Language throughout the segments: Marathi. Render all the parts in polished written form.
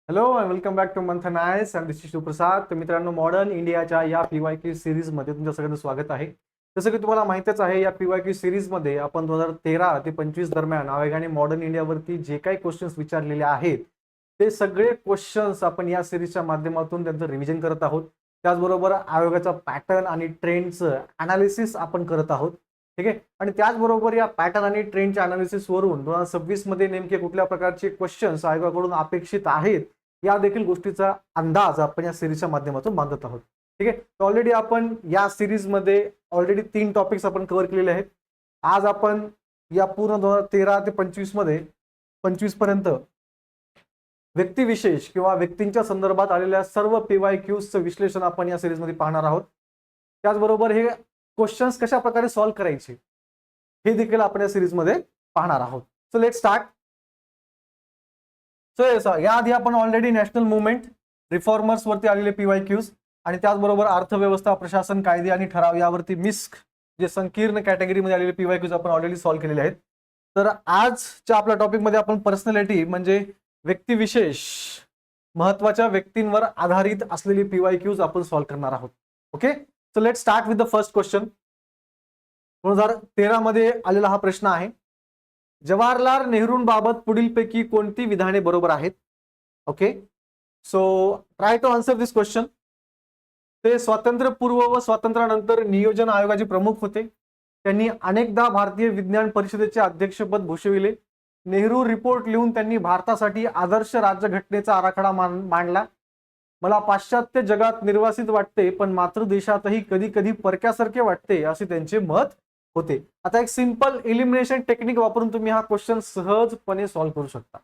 Hello and welcome back to Manthan IAS and this is Shivprasad. तर मित्रांनो, मॉडर्न इंडियाच्या या पीवायक्यू सिरीजमध्ये तुमच्या सगळ्यांचं स्वागत आहे. जसं की तुम्हाला माहितच आहे, या पीवायक्यू सिरीजमध्ये आपण 2013 ते 25 दरम्यान आयोगाने मॉडर्न इंडियावरती जे काही क्वेश्चन्स विचारलेले आहेत ते सगळे क्वेश्चन्स आपण या सिरीजच्या माध्यमातून त्यांचं रिव्हिजन करत आहोत. त्याचबरोबर आयोगाचा पॅटर्न आणि ट्रेंडचं अनालिसिस आपण करत आहोत. ठीक आहे. आणि त्याचबरोबर या पॅटर्न आणि ट्रेंडच्या अनालिसिसवरून 2026 मध्ये नेमके कुठल्या प्रकारचे क्वेश्चन्स आयोगाकडून अपेक्षित आहेत या देखील गोष्टीचा अंदाज आपण या सिरीजच्या माध्यमातून बांधत आहोत. ठीक आहे. ऑलरेडी आपण या सिरीजमध्ये ऑलरेडी 3 टॉपिक्स आपण कव्हर केलेले आहेत. आज आपण या पूर्ण 2013 ते 25 मध्ये 25 पर्यंत व्यक्तिविशेष किंवा व्यक्तींच्या संदर्भात आलेल्या सर्व पीवायक्यूजचं विश्लेषण आपण या सिरीजमध्ये पाहणार आहोत. त्याचबरोबर हे क्वेश्चन्स कशा प्रकारे सॉल्व्ह करायचे हे देखील आपण या सिरीजमध्ये पाहणार आहोत. So let start. सो याआधी आपण ऑलरेडी नॅशनल मुवमेंट, रिफॉर्मर्स वरती आलेले पीवायक्यूज आणि त्याचबरोबर अर्थव्यवस्था, प्रशासन, कायदे आणि ठराव यावरती मिस्क जे संकीर्ण कॅटेगरीमध्ये आलेले पीवायक्यूज आपण ऑलरेडी सॉल्व्ह केलेले आहेत. तर आजच्या आपल्या टॉपिकमध्ये आपण पर्सनॅलिटी म्हणजे व्यक्तिविशेष, महत्वाच्या व्यक्तींवर आधारित असलेली पीवायक्यूज आपण सॉल्व्ह करणार आहोत. Okay. So let start with the first question. 2013 मध्ये आलेला हा प्रश्न आहे. जवाहरलाल नेहरूंबाबत पुढीलपैकी कोणती विधाने बरोबर आहेत? Okay. So try to answer this question. ते स्वातंत्र्यपूर्व व स्वातंत्र्यानंतर नियोजन आयोगाचे प्रमुख होते. त्यांनी अनेकदा भारतीय विज्ञान परिषदेचे अध्यक्षपद भूषविले. नेहरू रिपोर्ट लिहून त्यांनी भारतासाठी आदर्श राज्यघटनेचा आराखडा मांडला. मला पाश्चात्य जगात निर्वासित वाटते, पण मातृदेशातही कधी कधी परक्यासारखे वाटते, असे त्यांचे मत होते. आता एक सिंपल इलिमिनेशन टेक्निक वापरून तुम्ही हा क्वेश्चन सहजपणे सॉल्व्ह करू शकता.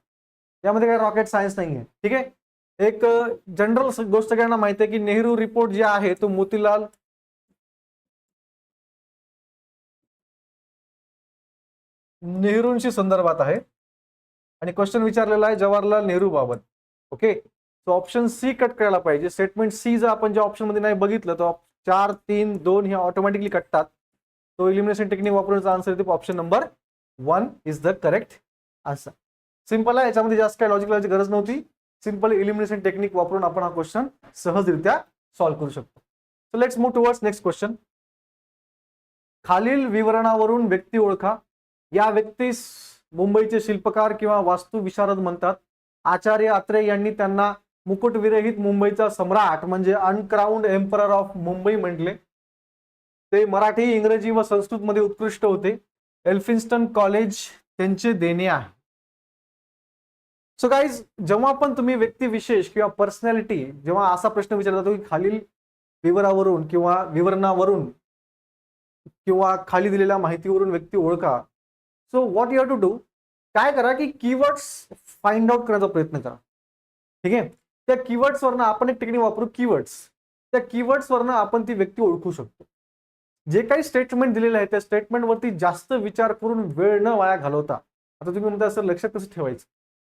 यामध्ये काही रॉकेट सायन्स नाही आहे. ठीक आहे. एक जनरल गोष्ट सगळ्यांना माहिती आहे की नेहरू रिपोर्ट जे आहे तो मोतीलाल नेहरूंशी संदर्भात आहे आणि क्वेश्चन विचारलेला आहे जवाहरलाल नेहरू बाबत. ओके. तो ऑप्शन सी कट करायला पाहिजे. स्टेटमेंट सी जर आपण ज्या ऑप्शन मध्ये नाही बघितलं तर 4, 3, 2 हे ऑटोमॅटिकली कटतात. तो इलिमिनेशन टेक्निक वापरून आन्सर येते option number 1 is the correct answer. Simple आहे, याच्यामध्ये जास्त काही लॉजिक लावायची गरज नव्हती. सिंपल इलिमिनेशन टेक्निक वापरून आपण हा क्वेश्चन सहजरित्या सॉल्व्ह करू शकतो. So let's move towards next question. खालील विवरणावरून व्यक्ती ओळखा. या व्यक्तीस मुंबईचे शिल्पकार किंवा वास्तू विशारद म्हणतात. आचार्य अत्रे यांनी त्यांना मुकुटविरहित मुंबईचा सम्राट म्हणजे अनक्राउंड एम्परर ऑफ मुंबई म्हटले. ते मराठी, इंग्रजी व संस्कृत मध्ये उत्कृष्ट होते. एल्फिन्स्टन कॉलेज त्यांचे देणे आहे. सो गाईज, जेव्हा पण तुम्ही व्यक्तिविशेष किंवा पर्सनॅलिटी जेव्हा असा प्रश्न विचारला जातो की खालील विवरणावरून किंवा खाली दिलेल्या माहितीवरून व्यक्ती ओळखा. So what you have to do, काय करा की कीवर्ड्स फाइंड आउट करण्याचा प्रयत्न करा. ठीक आहे. त्या कीवर्ड्स वरनं आपण एक टेक्निक वापरू, कीवर्ड्स. त्या कीवर्ड्स वरनं आपण ती व्यक्ती ओळखू शकतो. जे काही स्टेटमेंट दिलेले आहे त्या स्टेटमेंट वरती जास्त विचार करून वेळ न वाया घालवता, आता तुम्ही म्हणता सर लक्षात कसं ठेवायचं,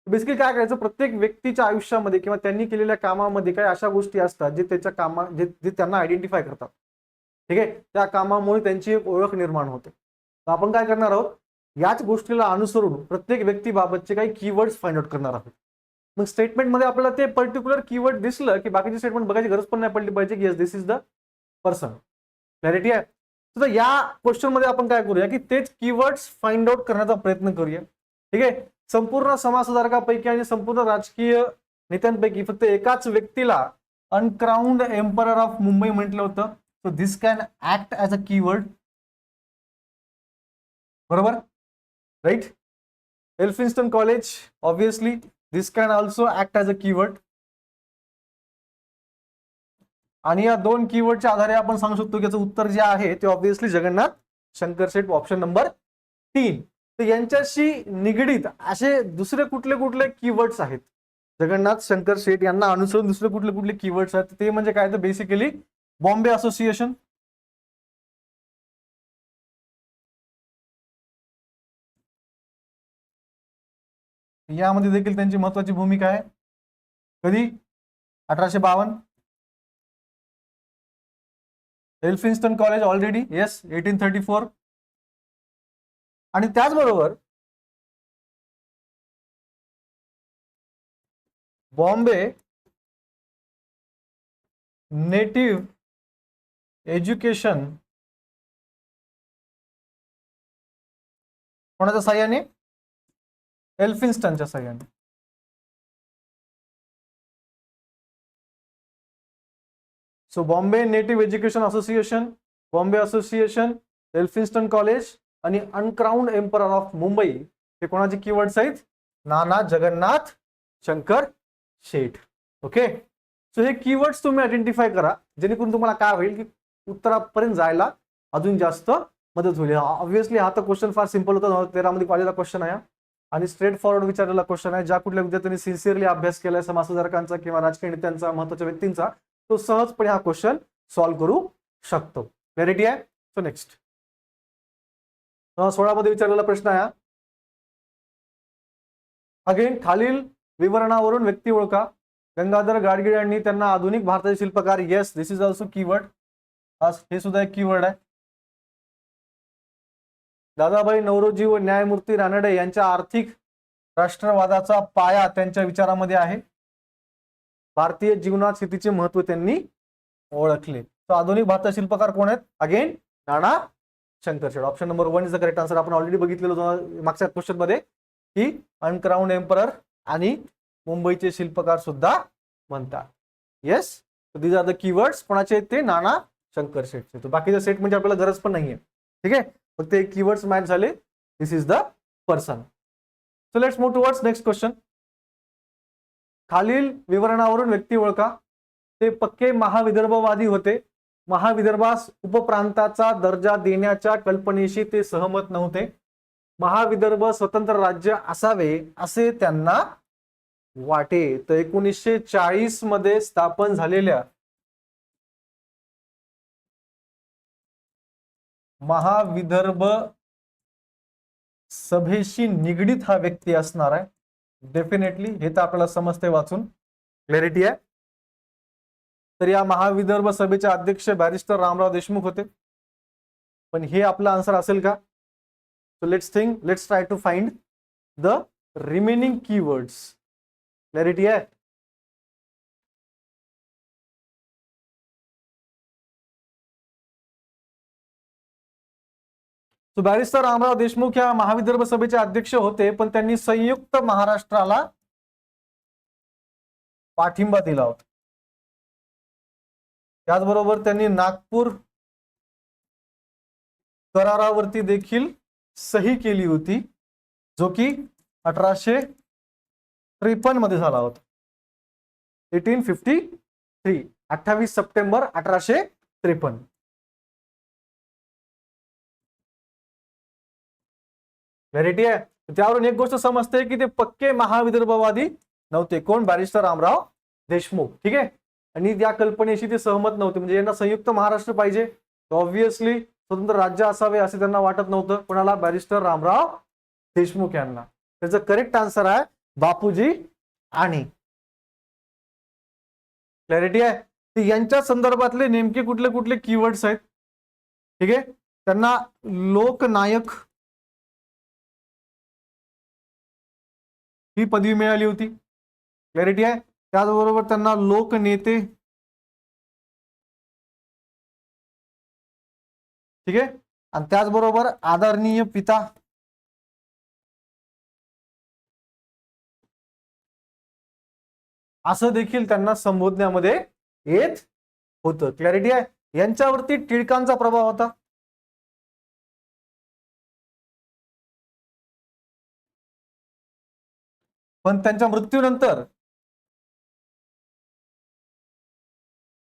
बेसिकली काय करायचं, प्रत्येक व्यक्तीच्या आयुष्यामध्ये किंवा त्यांनी केलेल्या कामामध्ये काही अशा गोष्टी असतात जे जे त्यांना आयडेंटिफाय करतात. ठीक आहे. त्या कामामुळे त्यांची एक ओळख निर्माण होते. तर आपण काय करणार आहोत, याच गोष्टीला अनुसरून प्रत्येक व्यक्तीबाबतचे काही कीवर्ड्स फाइंड आउट करणार आहोत. मग स्टेटमेंटमध्ये आपल्याला ते पर्टिक्युलर कीवर्ड दिसलं की बाकीचे स्टेटमेंट बघायची गरज पण नाही पडली पाहिजे की yes this is the person. Clarity आहे. तर या क्वेश्चन मध्ये आपण काय करूया की तेच कीवर्ड्स फाइंड आउट करण्याचा प्रयत्न करूया. ठीक आहे. संपूर्ण समाजसुधारकापैकी आणि संपूर्ण राजकीय नेत्यांपैकी फक्त एकाच व्यक्तीला अनक्राउंड एम्परर ऑफ मुंबई म्हटलं होतं. So this can act as a keyword. बरोबर, right. Elphinstone college, obviously this can also act as a keyword. आणि या 2 कीवर्डच्या आधारे आपण सांगू शकतो की याचं उत्तर जे आहे ते ऑब्विसली जगन्नाथ शंकर शेठ, ऑप्शन नंबर 3. तर यांच्याशी निगडीत असे दुसरे कुठले कुठले कीवर्ड्स आहेत, जगन्नाथ शंकर शेठ यांना अनुसरून दुसरे कुठले कुठले कीवर्ड्स आहेत, ते म्हणजे काय, तर बेसिकली बॉम्बे असोसिएशन, यामध्ये देखील त्यांची महत्वाची भूमिका आहे. कधी, 1852. Elphinstone college already yes 1834. आणि त्याचबरोबर बॉम्बे नेटिव्ह एज्युकेशन कोणाच्या साह्याने? एल्फिन्स्टनच्या साह्याने. So Bombay native education association, Bombay association, Elphinstone college आणि अनक्राउंड एम्परर ऑफ मुंबई हे कोणाचे कीवर्ड्स आहेत? नाना जगन्नाथ शंकर शेठ. ओके, सो हे कीवर्ड्स तुम्ही आयडेंटिफाय करा, जेणेकरून तुम्हाला काय होईल की उत्तरापर्यंत जायला अजून जास्त मदत होईल. ऑब्व्हियसली हा तर क्वेश्चन फार सिंपल होता, 2013 मध्ये कॉलेजला क्वेश्चन आहे आणि स्ट्रेट फॉरवर्ड विचारलेला क्वेश्चन आहे. ज्या कुठल्या विद्यार्थ्यांनी सिन्सिअरली अभ्यास केलाय समाजसुधारकांचा किंवा राजकीय नेत्यांचा, महत्वाच्या व्यक्तींचा, तो सहजपणे हा क्वेश्चन सॉल्व्ह करू शकतो. क्लॅरिटी आहे? सो नेक्स्ट 16 मध्ये विचारलेला प्रश्न आहे. अगेन खालील विवरणावरून व्यक्ती ओळखा. गंगाधर गाडगीळ यांनी त्यांना आधुनिक भारताचे शिल्पकार. Yes, this is also keyword. हे सुद्धा एक कीवर्ड आहे. दादाभाई नौरोजी व न्यायमूर्ती रानडे यांच्या आर्थिक राष्ट्रवादाचा पाया त्यांच्या विचारामध्ये आहे. भारतीय जीवनात शेतीचे महत्व त्यांनी ओळखले. तर आधुनिक भारताचे शिल्पकार कोण आहेत? Again Nana Shankar Sheth. Option number 1 is the correct answer. आपण ऑलरेडी बघितलेलं होतं मागच्या क्वेश्चन मध्ये की अनक्राउंड एम्परर आणि मुंबईचे शिल्पकार सुद्धा म्हणतात. Yes, these are the keywords. कोणाचे आहेत ते? नाना शंकर शेठचे. बाकीच्या सेट म्हणजे आपल्याला गरज पण नाहीये. ठीक आहे, फक्त एक कीवर्ड्स मॅच झाले. This is the person. So let's move towards next question. खालील विवरणावरून व्यक्ती ओळखा. ते पक्के महाविदर्भवादी होते. महाविदर्भास उपप्रांताचा दर्जा देण्याच्या कल्पनेशी ते सहमत नव्हते. महाविदर्भ स्वतंत्र राज्य असावे असे त्यांना वाटे. तर 1940 मध्ये स्थापन झालेल्या महाविदर्भ सभेशी निगडीत हा व्यक्ती असणार आहे. डेफिनेटली हे तर आपल्याला समजते वाचून. क्लॅरिटी आहे? तर या महाविदर्भ सभेचे अध्यक्ष बॅरिस्टर रामराव देशमुख होते. पण हे आपला आन्सर असेल का? So let's think, let's try to find the remaining keywords. Clarity आहे? सो बॅरिस्टर रामराव देशमुख या महाविदर्भ सभेचे अध्यक्ष होते, पण त्यांनी संयुक्त महाराष्ट्राला पाठिंबा दिला होता. त्याचबरोबर त्यांनी नागपूर करारावरती देखील सही केली होती, जो की 1853 मध्ये झाला होता. 1853, 28 सप्टेंबर 1853. क्लॅरिटी आहे? त्यावरून एक गोष्ट समजते की ते पक्के महाविदर्भवादी नव्हते. कोण? बॅरिस्टर रामराव देशमुख. ठीक आहे, आणि त्या कल्पनेशी ते सहमत नव्हते. म्हणजे यांना संयुक्त महाराष्ट्र पाहिजे, ऑब्व्हियसली स्वतंत्र राज्य असावे असे त्यांना वाटत नव्हतं. कोणाला? बॅरिस्टर रामराव देशमुख यांना. त्याचं करेक्ट आन्सर आहे बापूजी आणि. क्लॅरिटी आहे? यांच्या संदर्भातले नेमके कुठले कुठले कीवर्ड्स आहेत? ठीक आहे, त्यांना लोकनायक ही पदवी मिळाली होती. क्लॅरिटी आहे? त्याचबरोबर त्यांना लोकनेते, ठीक आहे, आणि त्याचबरोबर आदरणीय पिता, असं देखील त्यांना संबोधण्यामध्ये येत होतं. क्लॅरिटी आहे? यांच्यावरती टिळकांचा प्रभाव होता. पण त्यांच्या मृत्यूनंतर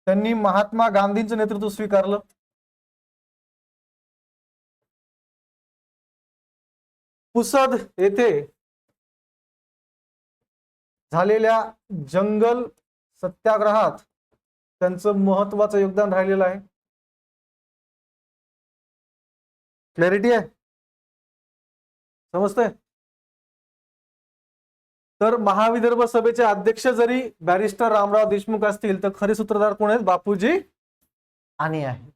त्यांनी महात्मा गांधींचं नेतृत्व स्वीकारलं. पुसद येथे झालेल्या जंगल सत्याग्रहात त्यांचं महत्वाचं योगदान राहिलेलं आहे. क्लॅरिटी आहे? समजतंय? तर महाविदर्भ सभेचे अध्यक्ष जरी बॅरिस्टर रामराव देशमुख असतील, तर खरे सूत्रधार कोण आहेत? बापूजी आणि आहे.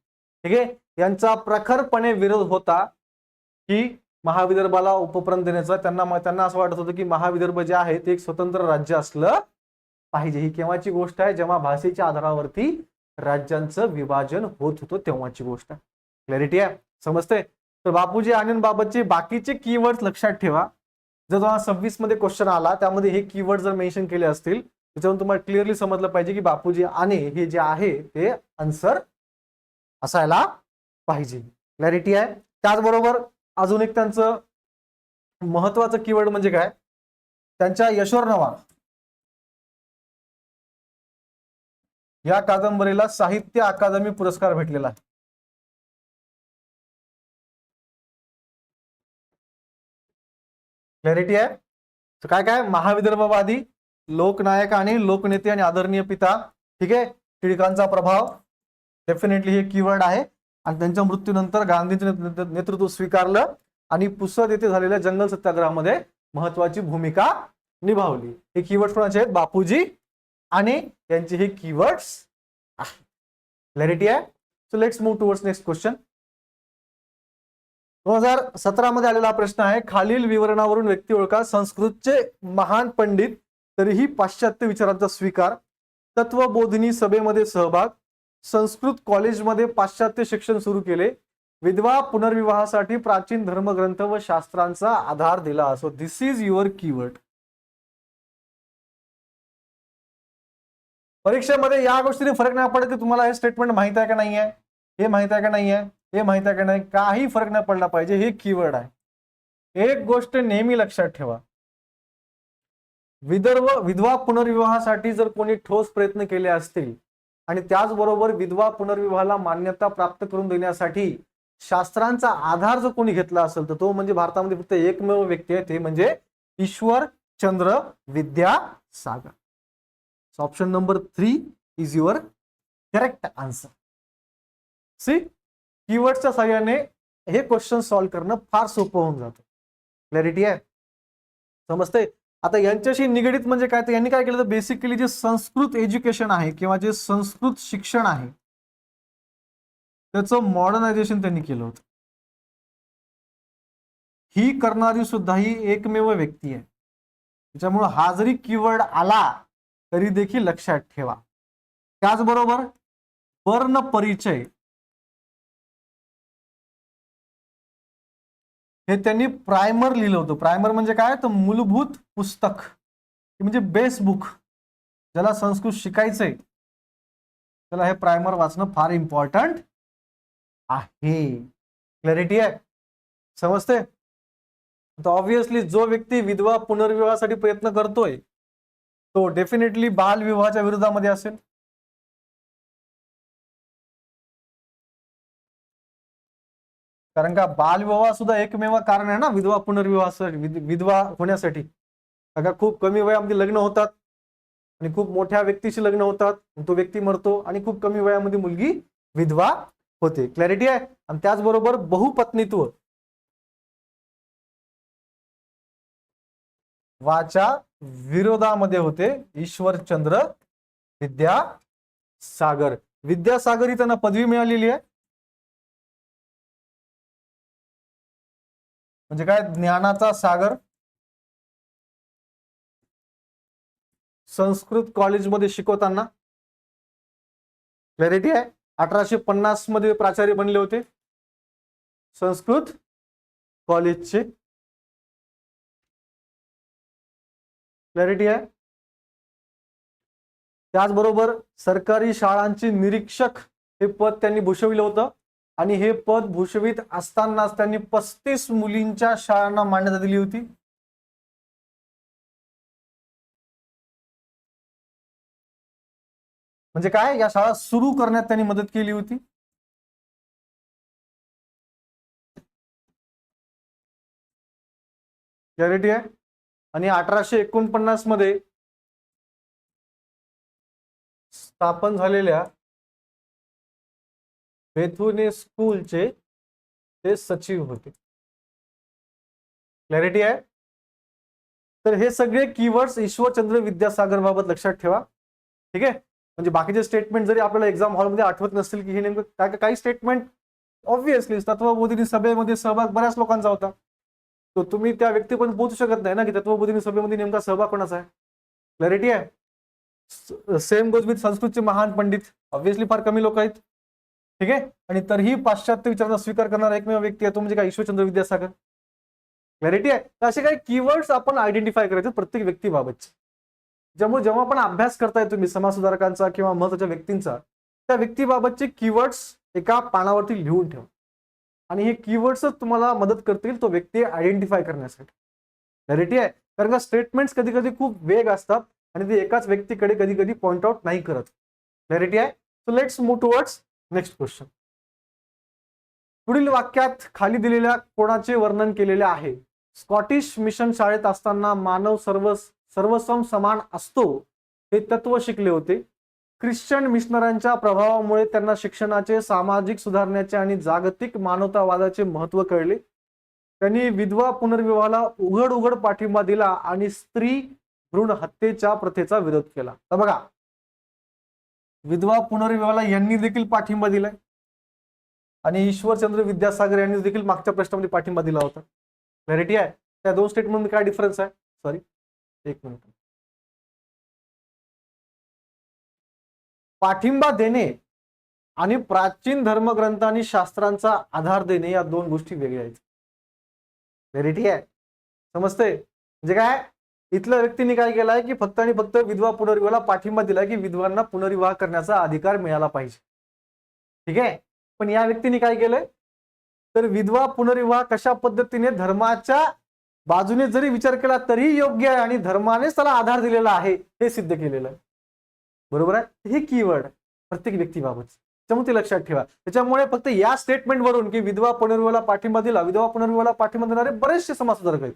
ठीक आहे, यांचा प्रखरपणे विरोध होता की महाविदर्भाला उपप्रांत देण्याचा. त्यांना असं वाटत होतं की महाविदर्भ जे आहे ते एक स्वतंत्र राज्य असलं पाहिजे. ही केव्हाची गोष्ट आहे, जेव्हा भाषेच्या आधारावरती राज्यांचं विभाजन होत होतं तेव्हाची गोष्ट. क्लॅरिटी आहे, समजते. तर बापूजी आणि बाबतचे बाकीचे कीवर्ड लक्षात ठेवा. जर तुम्हाला 26 मध्ये क्वेश्चन आला त्यामध्ये हे कीवर्ड जर मेन्शन केले असतील त्याच्यावरून तुम्हाला क्लिअरली समजलं पाहिजे की बापूजी आणि हे जे आहे ते आन्सर असायला पाहिजे. क्लॅरिटी आहे. त्याचबरोबर अजून एक त्यांचं महत्वाचं कीवर्ड म्हणजे काय, त्यांच्या यशोर्णवा या कादंबरीला साहित्य अकादमी पुरस्कार भेटलेला आहे. क्लॅरिटी आहे. तर काय काय, महाविदर्भवादी, लोकनायक आणि लोकनेते आणि आदरणीय पिता. ठीक आहे, टिळकांचा प्रभाव डेफिनेटली हे कीवर्ड आहे. आणि त्यांच्या मृत्यूनंतर गांधींचं नेतृत्व स्वीकारलं आणि पुसद येथे झालेल्या जंगल सत्याग्रहामध्ये महत्वाची भूमिका निभावली. हे कीवर्ड कोणाचे आहेत, बापूजी आणि त्यांचे हे कीवर्ड्स. क्लॅरिटी आहे. So let's move towards next question. 2017 मध्ये आलेला प्रश्न आहे, खालील विवरणावरून व्यक्ती ओळखा. संस्कृतचे महान पंडित, तरीही पाश्चात्य विचारांचा स्वीकार, तत्वबोधिनी सभेमध्ये सहभाग, संस्कृत कॉलेजमध्ये पाश्चात्य शिक्षण सुरू केले, विधवा पुनर्विवाहासाठी प्राचीन धर्मग्रंथ व शास्त्रांचा आधार दिला. So this is your keyword. परीक्षेमध्ये या गोष्टीने फरक नाही पडत की तुम्हाला हे स्टेटमेंट माहित आहे का नाही आहे, हे माहित आहे का नाही आहे, हे माहित आहे का नाही, काही फरक नाही पडला पाहिजे. हे कीवर्ड आहे. एक गोष्ट नेहमी लक्षात ठेवा, विधवा पुनर्विवाहासाठी जर कोणी ठोस प्रयत्न केले असतील आणि त्याचबरोबर विधवा पुनर्विवाहाला मान्यता प्राप्त करून देण्यासाठी शास्त्रांचा आधार जर कोणी घेतला असेल तर तो म्हणजे भारतामध्ये फक्त एकमेव व्यक्ती आहे, ते म्हणजे Ishwarchandra Vidyasagar. Option number 3 is your correct answer. See, कीवर्डच्या साहाय्याने हे क्वेश्चन सॉल्व्ह करणं फार सोपं होऊन जातं. क्लॅरिटी आहे, समजते. आता यांच्याशी निगडीत म्हणजे काय, तर यांनी काय केलं तर बेसिकली जे संस्कृत एज्युकेशन आहे किंवा जे संस्कृत शिक्षण आहे त्याचं मॉडर्नायझेशन त्यांनी केलं होतं. ही करणारी सुद्धा ही एकमेव व्यक्ती आहे. त्याच्यामुळे हा जरी कीवर्ड आला तरी देखील लक्षात ठेवा. त्याचबरोबर वर्ण परिचय हे त्यांनी प्रायमर लिहिलं होतं. प्रायमर म्हणजे काय, तर मूलभूत पुस्तक, म्हणजे बेस बुक. ज्याला संस्कृत शिकायचंय त्याला हे प्रायमर वाचणं फार इम्पॉर्टंट आहे. क्लॅरिटी आहे, समजते. तर ऑब्विसली जो व्यक्ती विधवा पुनर्विवाहासाठी प्रयत्न करतोय तो डेफिनेटली बालविवाहाच्या विरोधामध्ये असेल. कारण का बालविवाह सुद्धा एकमेव कारण आहे ना विधवा पुनर्विवाहासाठी, विधवा होण्यासाठी. का खूप कमी वयामध्ये लग्न होतात आणि खूप मोठ्या व्यक्तीशी लग्न होतात, तो व्यक्ती मरतो आणि खूप कमी वयामध्ये मुलगी विधवा होते. क्लॅरिटी आहे. आणि त्याचबरोबर बहुपत्नीत्व वाच्या विरोधामध्ये होते ईश्वरचंद्र विद्यासागर. विद्यासागर ही त्यांना पदवी मिळालेली आहे. म्हणजे काय, ज्ञानाचा सागर. संस्कृत कॉलेजमध्ये शिकवताना. क्लॅरिटी आहे. 1850 मध्ये प्राचार्य बनले होते संस्कृत कॉलेजचे. क्लॅरिटी आहे. त्याचबरोबर सरकारी शाळांचे निरीक्षक हे पद त्यांनी भूषविलं होतं आणि हे पद भूषवित असतानाच त्यांनी 35 मुलींच्या शाळांना मान्यता दिली होती. म्हणजे काय, या शाळा सुरू करण्यात त्यांनी मदत केली होती. क्लॅरिटी आहे. आणि 1849 मध्ये स्थापन झालेल्या बेथुने स्कूलचे ते सचिव होते. क्लॅरिटी आहे. तर हे सगळे कीवर्ड्स ईश्वरचंद्र विद्यासागर बाबत लक्षात ठेवा. ठीक आहे. म्हणजे बाकीचे स्टेटमेंट जरी आपल्याला एक्झाम हॉलमध्ये आठवत नसतील की हे नेमकं काय, काही स्टेटमेंट ऑब्व्हियसली तत्वबोधिनी सभेमध्ये सहभाग बऱ्याच लोकांचा होता, तो तुम्ही त्या व्यक्तीपर्यंत पोहोचू शकत नाही ना की तत्वबोधिनी सभेमध्ये नेमका सहभाग कोणाचा आहे. क्लॅरिटी आहे. सेम गोज विथ संस्कृतचे महान पंडित, ऑब्व्हियसली फार कमी लोक आहेत. ठीक आहे. आणि तरीही पाश्चात्य विचारांचा स्वीकार करणारा एकमेव व्यक्ती आहे तो म्हणजे काय, ईश्वरचंद्र विद्यासागर. क्लॅरिटी आहे. तर असे काही कीवर्ड्स आपण आयडेंटिफाय करायचे प्रत्येक व्यक्तीबाबतचे, ज्यामुळे जेव्हा आपण अभ्यास करताय तुम्ही समाज सुधारकांचा किंवा महत्वाच्या व्यक्तींचा, त्या व्यक्तीबाबतचे कीवर्ड्स एका पानावरती लिहून ठेवा. आणि हे कीवर्ड्सच तुम्हाला मदत करतील तो व्यक्ती आयडेंटिफाय करण्यासाठी. क्लॅरिटी आहे. कारण का स्टेटमेंट्स कधी कधी खूप वेग असतात आणि ते एकाच व्यक्तीकडे कधी कधी पॉइंट आउट नाही करत. क्लॅरिटी आहे. So let's move towards next question. पुढील वाक्यात खाली दिलेल्या कोणाचे वर्णन केलेले आहे? स्कॉटिश मिशन शाळेत असताना मानव सर्वसम समान असतो हे तत्व शिकले होते. ख्रिश्चन मिशनरांच्या प्रभावामुळे त्यांना शिक्षणाचे, सामाजिक सुधारण्याचे आणि जागतिक मानवतावादाचे महत्व कळले. त्यांनी विधवा पुनर्विवाहाला उघड पाठिंबा दिला आणि स्त्री भ्रूण हत्येच्या प्रथेचा विरोध केला. तर बघा, विधवा पुनर्विवाहाला यांनी देखील पाठिंबा दिलाय आणि ईश्वरचंद्र विद्यासागर यांनी देखील मागच्या प्रश्नामध्ये पाठिंबा दिला होता. क्लॅरिटी आहे. त्या दोन स्टेटमेंट काय डिफरन्स आहे? सॉरी, एक मिनिट. पाठिंबा देणे आणि प्राचीन धर्मग्रंथांनी शास्त्रांचा आधार देणे या दोन गोष्टी वेगळ्या आहेत. क्लॅरिटी आहे. समजते? म्हणजे काय, इथल्या व्यक्तीने काय केलंय की फक्त आणि फक्त विधवा पुनर्विवाहाला पाठिंबा दिलाय की विधवांना पुनर्विवाह करण्याचा अधिकार मिळाला पाहिजे. ठीक आहे. पण या व्यक्तीने काय केलंय, तर विधवा पुनर्विवाह कशा पद्धतीने धर्माच्या बाजूने जरी विचार केला तरी योग्य आहे आणि धर्मानेच त्याला आधार दिलेला आहे हे सिद्ध केलेलं आहे. बरोबर आहे. हे कीवर्ड प्रत्येक व्यक्तीबाबत, त्यामुळे ते लक्षात ठेवा. त्याच्यामुळे फक्त या स्टेटमेंट वरून की विधवा पुनर्विवाहाला पाठिंबा दिला, विधवा पुनर्विवाहाला पाठिंबा देणारे बरेचसे समाज सुधारक आहेत,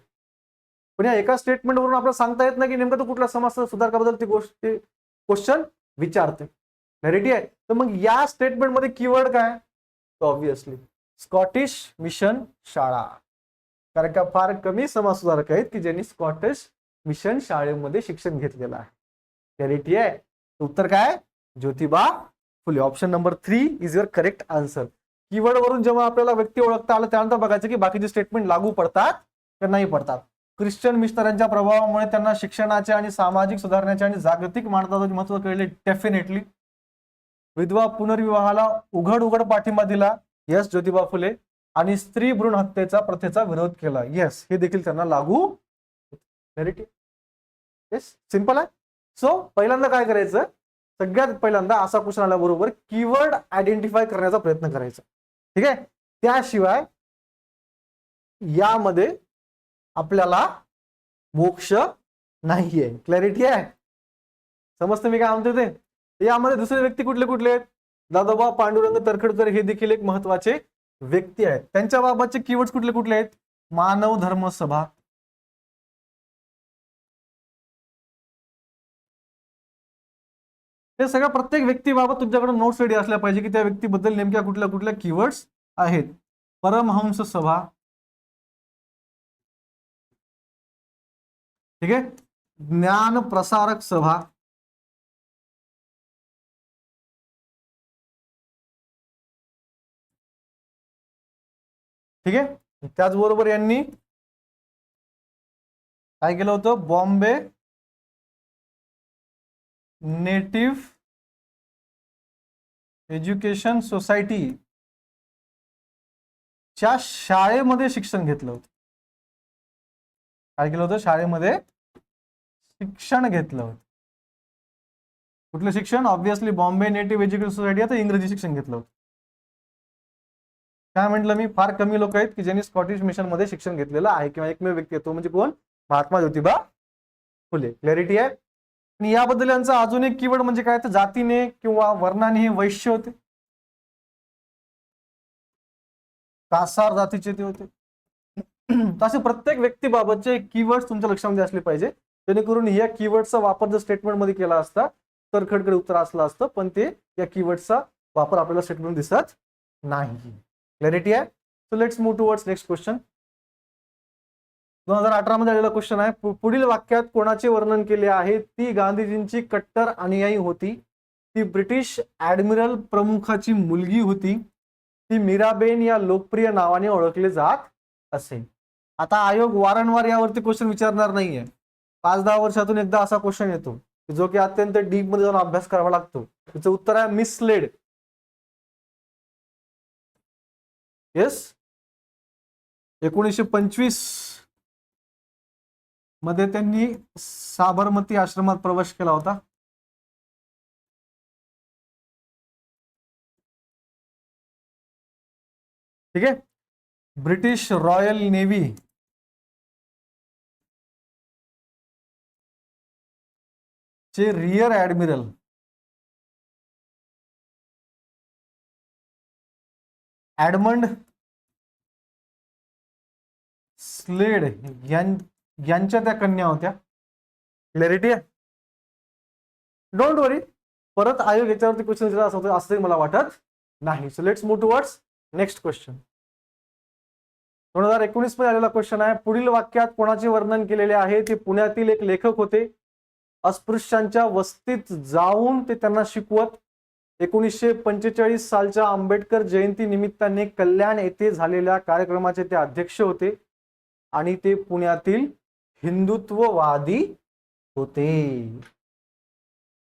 पण या एका स्टेटमेंट वरून आपल्याला सांगता येत नाही की नेमकं तो कुठल्या समाज सुधारकाबद्दल ती गोष्ट क्वेश्चन विचारते. क्लॅरिटी आहे. तर मग या स्टेटमेंट मध्ये कीवर्ड काय? ऑब्व्हियसली स्कॉटिश मिशन शाळा, कारण का फार कमी समाज सुधारक आहेत की ज्यांनी स्कॉटिश मिशन शाळेमध्ये शिक्षण घेतलेलं आहे. क्लॅरिटी आहे. उत्तर काय? Jyotiba Phule. Option number 3 is your correct answer. Keyword वरून जेव्हा आपल्याला व्यक्ती ओळखता आलं त्यानंतर बघायचं की बाकीचे स्टेटमेंट लागू पडतात का नाही पडतात. ख्रिश्चन मिशनरांच्या प्रभावामुळे त्यांना शिक्षणाचे आणि सामाजिक सुधारण्याचे आणि जागतिक मानवतावादाचे महत्व कळले. डेफिनेटली. विधवा पुनर्विवाहाला उघड पाठिंबा दिला. यस, ज्योतिबा फुले. आणि स्त्री भ्रूण हत्येचा प्रथेचा विरोध केला. येस, हे देखील त्यांना लागू. क्लॅरिटी. येस, सिंपल आहे. सो पहिल्यांदा काय करायचं, सगळ्यात पहिल्यांदा असा क्वेश्चन आल्याबरोबर कीवर्ड आयडेंटिफाय करण्याचा प्रयत्न करायचा. ठीक आहे. त्याशिवाय यामध्ये आपल्याला मोक्ष नाहीये. क्लॅरिटी आहे. समजतं मी काय म्हणतो ते? यामध्ये दुसरे व्यक्ती कुठले कुठले आहेत? दादोबा पांडुरंग तरखडकर हे देखील एक महत्वाचे व्यक्ती आहेत. त्यांच्या बाबतचे कीवर्ड्स कुठले कुठले आहेत? मानव धर्म सभा, हे सगळ्या प्रत्येक व्यक्तीबाबत तुमच्याकडे नोट्स रेडी असल्या पाहिजे की त्या व्यक्तीबद्दल नेमक्या कुठल्या कुठल्या कीवर्ड्स आहेत. परमहंस सभा, ठीक आहे. ज्ञान प्रसारक सभा, ठीक आहे. त्याचबरोबर यांनी काय केलं होतं? बॉम्बे नेटिव्ह एज्युकेशन सोसायटी च्या शाळेमध्ये शिक्षण घेतलं होतं. काय केलं होतं? शाळेमध्ये शिक्षण घेतलं होतं. कुठलं शिक्षण? Obviously Bombay native education society, आता इंग्रजी शिक्षण घेतलं होतं. काय म्हटलं मी? फार कमी लोक आहेत की ज्यांनी स्कॉटिश मिशन मध्ये शिक्षण घेतलेलं आहे किंवा एकमेव व्यक्ती आहे तो म्हणजे कोण? महात्मा ज्योतिबा फुले. क्लॅरिटी आहे. आणि याबद्दल यांचा अजून एक कीवर्ड म्हणजे काय? तर जातीने किंवा वर्णाने हे वैश्य होते, कासार जातीचे ते होते. असे प्रत्येक व्यक्तीबाबतचे कीवर्ड्स तुमच्या लक्षामध्ये असले पाहिजे, जेणेकरून या कीवर्डचा वापर जर स्टेटमेंट मध्ये केला असता तर खडखड उत्तर असलं असतं, पण ते या कीवर्डचा वापर आपल्याला स्टेटमेंट दिसत नाही. क्लॅरिटी आहे. So let's move towards next question. 2018 मध्ये आलेला क्वेश्चन आहे. पुढील वाक्यात कोणाचे वर्णन केले आहे? ती गांधीजींची कट्टर अनुयायी होती, ती ब्रिटिश ऍडमिरल प्रमुखाची मुलगी होती, ती मीराबेन या लोकप्रिय नावाने ओळखले जात असे. आता आयोग वारंवार यावरती क्वेश्चन विचारणार नाहीये. 5-10 वर्षातून एकदा असा क्वेश्चन येतो जो की अत्यंत डीप मध्ये जाऊन अभ्यास करावा लागतो. त्याचं उत्तर आहे मिसलेड. येस. 1925 मध्ये त्यांनी साबरमती आश्रमात प्रवेश केला होता. ठीक आहे. ब्रिटिश रॉयल नेव्ही चे रियर ऍडमिरल एडमंड स्लेड यांच्या त्या कन्या होत्या. क्लॅरिटी आहे. डोंट वरी, परत आयोग याच्यावरती क्वेश्चन विचारला असं मला वाटत नाही. So let's move towards next question. 2019 मध्ये आलेला क्वेश्चन आहे, पुढील वाक्यात कोणाचे वर्णन केलेले आहे? ते पुण्यातील एक लेखक होते. अस्पृश्यांच्या वस्तीत जाऊन ते त्यांना शिकवत. 1945 सालच्या आंबेडकर जयंती निमित्ताने कल्याण येथे झालेल्या कार्यक्रमाचे ते अध्यक्ष होते आणि ते पुण्यातील हिंदुत्ववादी होते.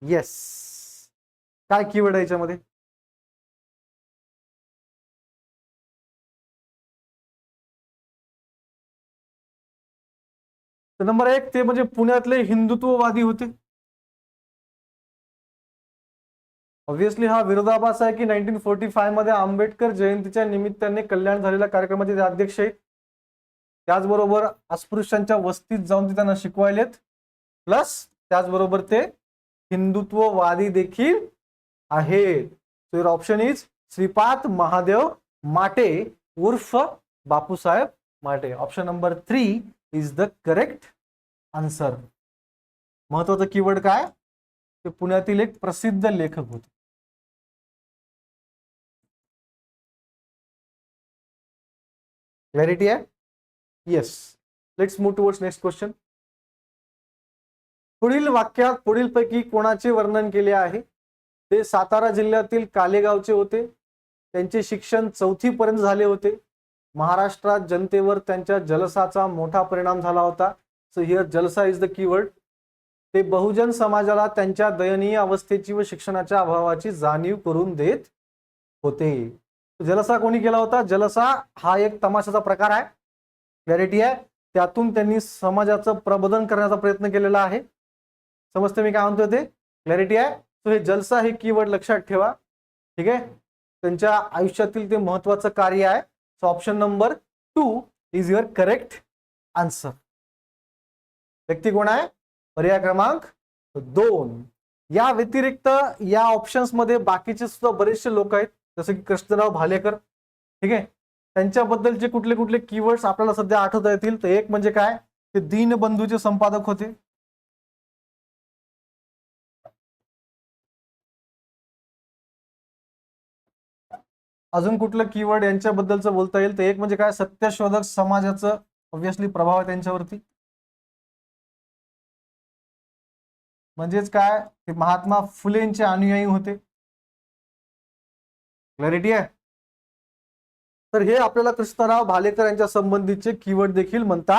येस. काय कीवर्ड आहे याच्यामध्ये? नंबर 1 ते म्हणजे पुण्यातले हिंदुत्ववादी होते. ऑब्विसली हा विरोधाभास आहे की 1945 मध्ये आंबेडकर जयंतीच्या निमित्ताने कल्याण झालेल्या कार्यक्रमाचे ते अध्यक्ष आहेत. त्याचबरोबर अस्पृश्यांच्या वस्तीत जाऊन ते त्यांना शिकवायलेत. प्लस त्याचबरोबर ते हिंदुत्ववादी देखील आहेत. So your option is Shripad Mahadev माटे उर्फ बापूसाहेब माटे. Option number 3 is the correct answer. महत्वाचं कीवर्ड काय? ते पुण्यातील एक प्रसिद्ध लेखक होते. क्लॅरिटी आहे? Yes. Let's move towards next question. पुढील वाक्यात पुढीलपैकी कोणाचे वर्णन केले आहे? ते सातारा जिल्ह्यातील कालेगावचे होते. त्यांचे शिक्षण 4थी पर्यंत झाले होते. महाराष्ट्रात जनतेवर त्यांच्या जलसाचा मोठा परिणाम झाला होता. सो हिअर जलसा इज द कीवर्ड. ते बहुजन समाजाला त्यांच्या दयनीय अवस्थेची व शिक्षणाच्या अभावाची जाणीव करून देत होते. जलसा कोणी केला होता? जलसा हा एक तमाशाचा प्रकार आहे. क्लॅरिटी आहे? त्यातून त्यांनी समाजाचं प्रबोधन करण्याचा प्रयत्न केलेला आहे. समजते मी काय म्हणतोय ते? क्लॅरिटी आहे? सो हे जलसा हे कीवर्ड लक्षात ठेवा. ठीक आहे. त्यांच्या आयुष्यातील ते महत्वाचं कार्य आहे. So option number 2 is your correct answer. व्यक्ती कोण आहे? पर्याय क्रमांक 2. या व्यतिरिक्त या ऑप्शन्स मध्ये बाकीचे सुद्धा बरेचसे लोक आहेत, जसे की कृष्णराव भालेकर. ठीक आहे. त्यांच्याबद्दलचे कुठले कुठले कीवर्ड्स आपल्याला सध्या आठवता येतील? तर एक म्हणजे काय, ते दीनबंधूचे संपादक होते. अजून कुठलं कीवर्ड यांच्याबद्दलचं बोलता येईल? तर एक म्हणजे काय, सत्यशोधक समाजाचं ऑब्विसली प्रभाव आहे त्यांच्यावरती. म्हणजेच काय, ते महात्मा फुलेंचे अनुयायी होते. क्लॅरिटी आहे? तर हे आपल्याला कृष्णराव भालेकर यांच्या संबंधीचे कीवर्ड देखील म्हणता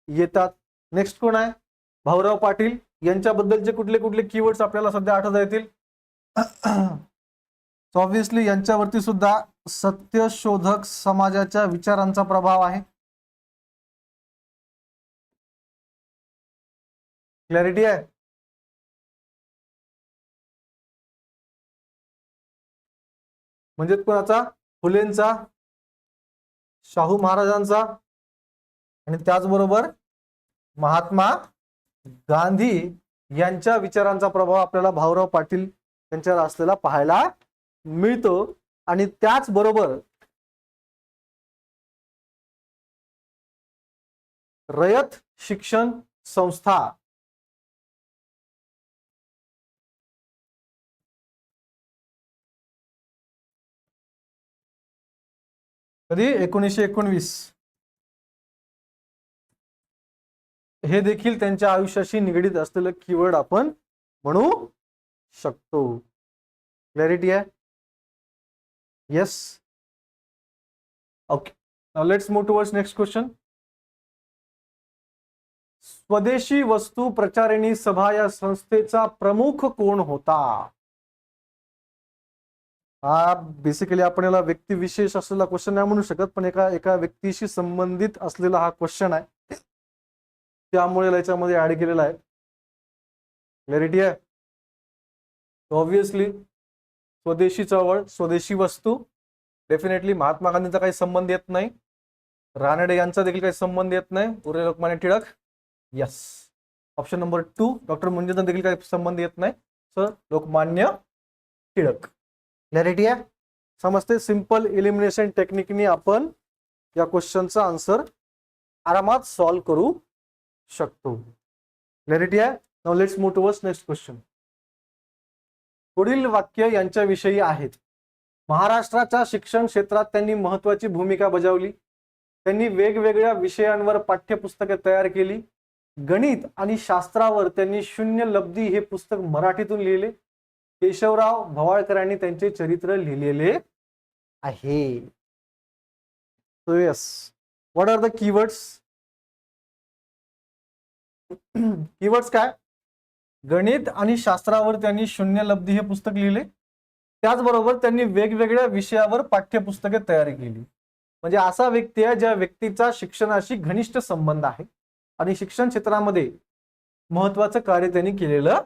येतात. नेक्स्ट कोण आहे? भाऊराव पाटील. यांच्याबद्दलचे कुठले कुठले कीवर्ड्स आपल्याला सध्या आठवता येतील? ऑब्विसली यांच्यावरती सुद्धा सत्यशोधक समाजाच्या विचारांचा प्रभाव आहे. क्लॅरिटी आहे? म्हणजे कोणाचा? फुलेंचा, शाहू महाराजांचा आणि त्याचबरोबर महात्मा गांधी यांच्या विचारांचा प्रभाव आपल्याला भाऊराव पाटील यांच्यावर असलेला पाहायला मिळतो. आणि त्याचबरोबर रयत शिक्षण संस्था कधी? 1919. हे देखील त्यांच्या आयुष्याशी निगडीत असलेलं कीवर्ड आपण म्हणू शकतो. क्लॅरिटी आहे? Yes. Okay. Now let's move towards next question. स्वदेशी वस्तू प्रचारिणी सभा या संस्थेचा प्रमुख कोण होता? हा बेसिकली आपण याला व्यक्तिविशेष असलेला क्वेश्चन नाही म्हणू शकत, पण एका एका व्यक्तीशी संबंधित असलेला हा क्वेश्चन आहे, त्यामुळे याच्यामध्ये ऍड केलेला आहे. क्लॅरिटी आहे? ऑब्विसली स्वदेशी चळवळ, स्वदेशी वस्तू, डेफिनेटली महात्मा गांधींचा काही संबंध येत नाही, रानडे यांचा देखील काही संबंध येत नाही, उर्ले Lokmanya Tilak, yes. Option number 2 doctor मुंजेंचा देखील काही संबंध येत नाही, सर लोकमान्य टिळक. क्लॅरिटी आहे? समजते? सिंपल इलिमिनेशन टेक्निकनी आपण या क्वेश्चनचा आन्सर आरामात सॉल्व्ह करू शकतो. क्लॅरिटी आहे? Now let's move towards next question. पुढील वाक्य यांच्याविषयी आहेत. महाराष्ट्राच्या शिक्षण क्षेत्रात त्यांनी महत्वाची भूमिका बजावली. त्यांनी वेगवेगळ्या विषयांवर पाठ्यपुस्तके तयार केली. गणित आणि शास्त्रावर त्यांनी शून्य लब्धी हे पुस्तक मराठीतून लिहिले. केशवराव भवाळकरांनी त्यांचे चरित्र लिहिलेले आहे. So yes, what are the keywords? Keywords काय? गणित आणि शास्त्रावर त्यांनी शून्य लब्धी हे पुस्तक लिहिले. त्याचबरोबर त्यांनी वेगवेगळ्या विषयावर पाठ्यपुस्तके तयार केली. म्हणजे असा व्यक्ती आहे ज्या व्यक्तीचा शिक्षणाशी घनिष्ठ संबंध आहे आणि शिक्षण क्षेत्रामध्ये महत्वाचं कार्य त्यांनी केलेलं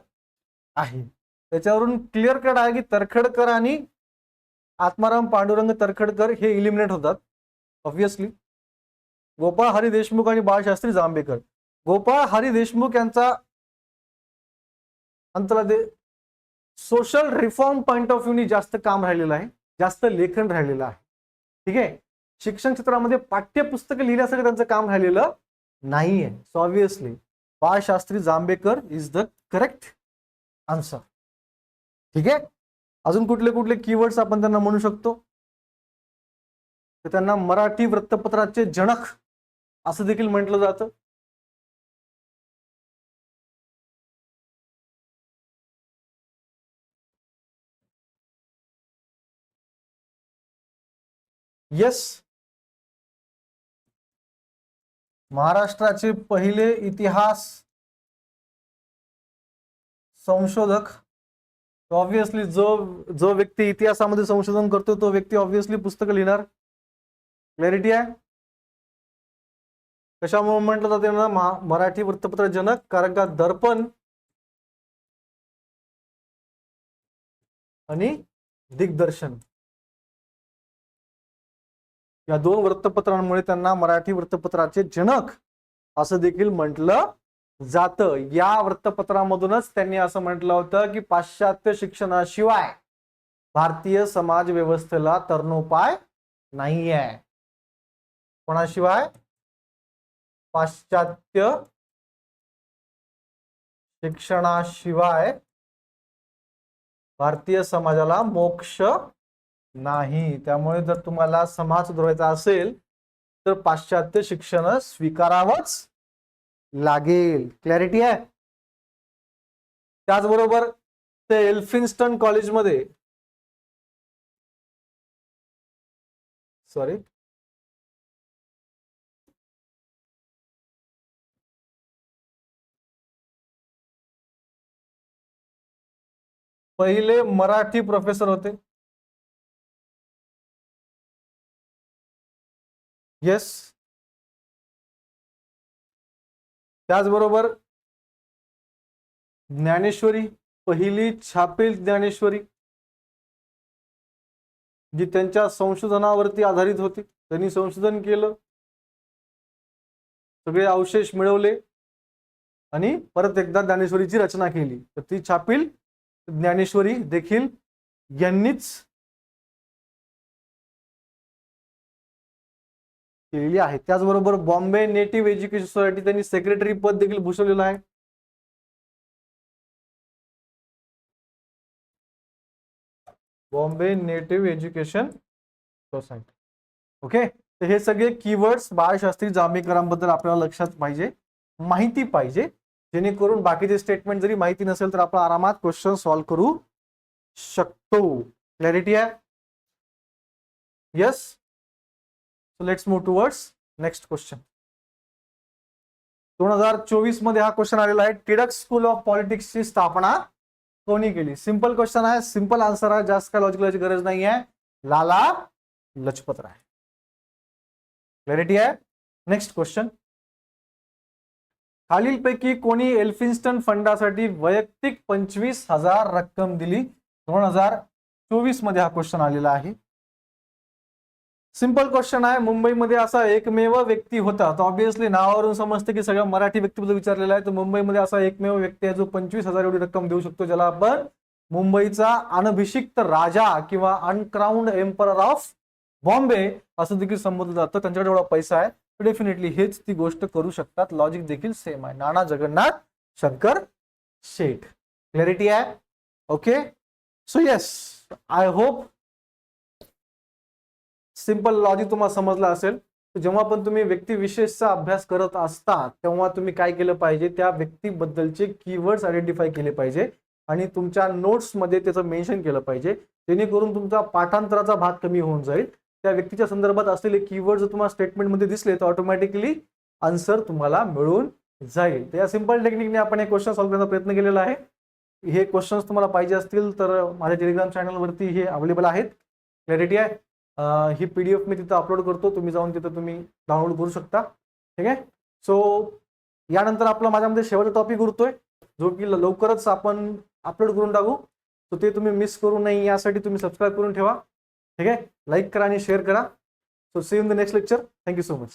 आहे. त्याच्यावरून क्लिअर कट आहे की तरखडकर आणि आत्माराम पांडुरंग तरखडकर हे इलिमिनेट होतात ऑब्विसली. गोपाळ हरी देशमुख आणि बाळशास्त्री जांभेकर. गोपाळ हरी देशमुख यांचा अंतरामध्ये सोशल रिफॉर्म पॉइंट ऑफ व्ह्यूनी जास्त काम राहिलेलं आहे, जास्त लेखन राहिलेलं आहे. ठीक आहे, शिक्षण क्षेत्रामध्ये पाठ्यपुस्तक लिहिण्यासाठी त्यांचं काम राहिलेलं नाहीये. So obviously Balshastri Jambhekar is the correct answer. ठीक आहे, अजून कुठले कुठले कीवर्ड्स आपण त्यांना म्हणू शकतो? तर त्यांना मराठी वृत्तपत्राचे जनक असं देखील म्हटलं जातं. येस, महाराष्ट्राचे पहिले इतिहास संशोधक. ऑब्विसली जो व्यक्ती इतिहासामध्ये संशोधन करतो तो व्यक्ती ऑब्विसली पुस्तकं लिहिणार. क्लॅरिटी आहे? कशामुळे म्हटलं जाते ना मराठी वृत्तपत्र जनक? कारण का दर्पण आणि दिग्दर्शन या दोन वृत्तपत्रांमुळे त्यांना मराठी वृत्तपत्राचे जनक असं देखील म्हटलं जातं. या वृत्तपत्रामधूनच त्यांनी असं म्हटलं होतं की पाश्चात्य शिक्षणाशिवाय भारतीय समाज व्यवस्थेला तरणोपाय नाहीये. कोणाशिवाय? पाश्चात्य शिक्षणाशिवाय भारतीय समाजाला मोक्ष नाही. त्यामुळे जर तुम्हाला समाज सुधारायचा असेल तर पाश्चात्य शिक्षण स्वीकारावंच लागेल. क्लॅरिटी आहे? त्याचबरोबर ते एल्फिन्स्टन कॉलेजमध्ये पहिले मराठी प्रोफेसर होते. येस, त्याचबरोबर ज्ञानेश्वरी, पहिली छापील ज्ञानेश्वरी जी त्यांच्या संशोधनावरती आधारित होती. त्यांनी संशोधन केलं, सगळे अवशेष मिळवले आणि परत एकदा ज्ञानेश्वरीची रचना केली. तर ती छापील ज्ञानेश्वरी देखील यांनीच केलेली आहे. त्याचबरोबर बॉम्बे नेटिव्ह एज्युकेशन सोसायटी त्यांनी सेक्रेटरी पद देखील भूषवलेलं आहे. Bombay native education society. Okay, तर हे सगळे कीवर्ड्स बाळशास्त्री जांभेकरांबद्दल आपल्याला लक्षात पाहिजे, माहिती पाहिजे, जेणेकरून बाकीचे स्टेटमेंट जरी माहिती नसेल तर आपण आरामात क्वेश्चन सॉल्व्ह करू शकतो. क्लॅरिटी आहे? Yes. So let's move towards next question. 2024 मध्ये हा क्वेश्चन आलेला आहे. टिळक स्कूल ऑफ पॉलिटिक्सची स्थापना कोणी केली? सिंपल क्वेश्चन आहे, सिंपल आन्सर आहे, जास्त काय लॉजिकलची गरज नाही आहे. लाला लजपत राय. क्लॅरिटी आहे. नेक्स्ट क्वेश्चन, खालीलपैकी कोणी एल्फिन्स्टन फंडासाठी वैयक्तिक 25,000 रक्कम दिली? 2024 मध्ये हा क्वेश्चन आलेला आहे. सिंपल क्वेश्चन आहे. मुंबईमध्ये असा एकमेव व्यक्ती होता, तर ऑब्व्हियसली नावावरून समजते की सगळ्या मराठी व्यक्तीबद्दल विचारलेला आहे. तर मुंबईमध्ये असा एकमेव व्यक्ती आहे जो 25,000 एवढी रक्कम देऊ शकतो, ज्याला आपण मुंबईचा अनभिषिक्त राजा किंवा अनक्राउंड एम्परर ऑफ बॉम्बे असं देखील संबोधलं जातं. त्यांच्याकडे एवढा पैसा आहे, तर डेफिनेटली हेच ती गोष्ट करू शकतात. लॉजिक देखील सेम आहे. नाना जगन्नाथ शंकर शेठ. क्लॅरिटी आहे. Okay, so yes, I hope simple logic तुम्हाला समजला असेल. जेव्हा पण तुम्ही व्यक्तिविशेषचा अभ्यास करत असता तेव्हा तुम्ही काय केलं पाहिजे, त्या व्यक्तीबद्दलचे कीवर्ड्स आयडेंटिफाय केले पाहिजे आणि तुमच्या नोट्समध्ये त्याचं मेन्शन केलं पाहिजे, जेणेकरून तुमचा पाठांतराचा भाग कमी होऊन जाईल. त्या व्यक्तीच्या संदर्भात असलेले कीवर्ड जर तुम्हाला स्टेटमेंटमध्ये दिसले तर ऑटोमॅटिकली आन्सर तुम्हाला मिळून जाईल. तर या सिंपल टेक्निकने आपण हे क्वेश्चन सॉल्व्ह करण्याचा प्रयत्न केलेला आहे. हे क्वेश्चन्स तुम्हाला पाहिजे असतील तर माझ्या टेलिग्राम चॅनलवरती हे अवेलेबल आहेत. क्लॅरिटी आहे. ही PDF मी तिथं अपलोड करतो, तुम्ही जाऊन तिथं तुम्ही डाउनलोड करू शकता. ठीक आहे. सो यानंतर आपला माझ्यामध्ये शेवटचा टॉपिक उरतोय, जो की लवकरच आपण अपलोड करून टाकू. सो ते तुम्ही मिस करू नये यासाठी तुम्ही सबस्क्राईब करून ठेवा. ठीक आहे. लाईक करा आणि शेअर करा. So see in the next lecture. Thank you so much.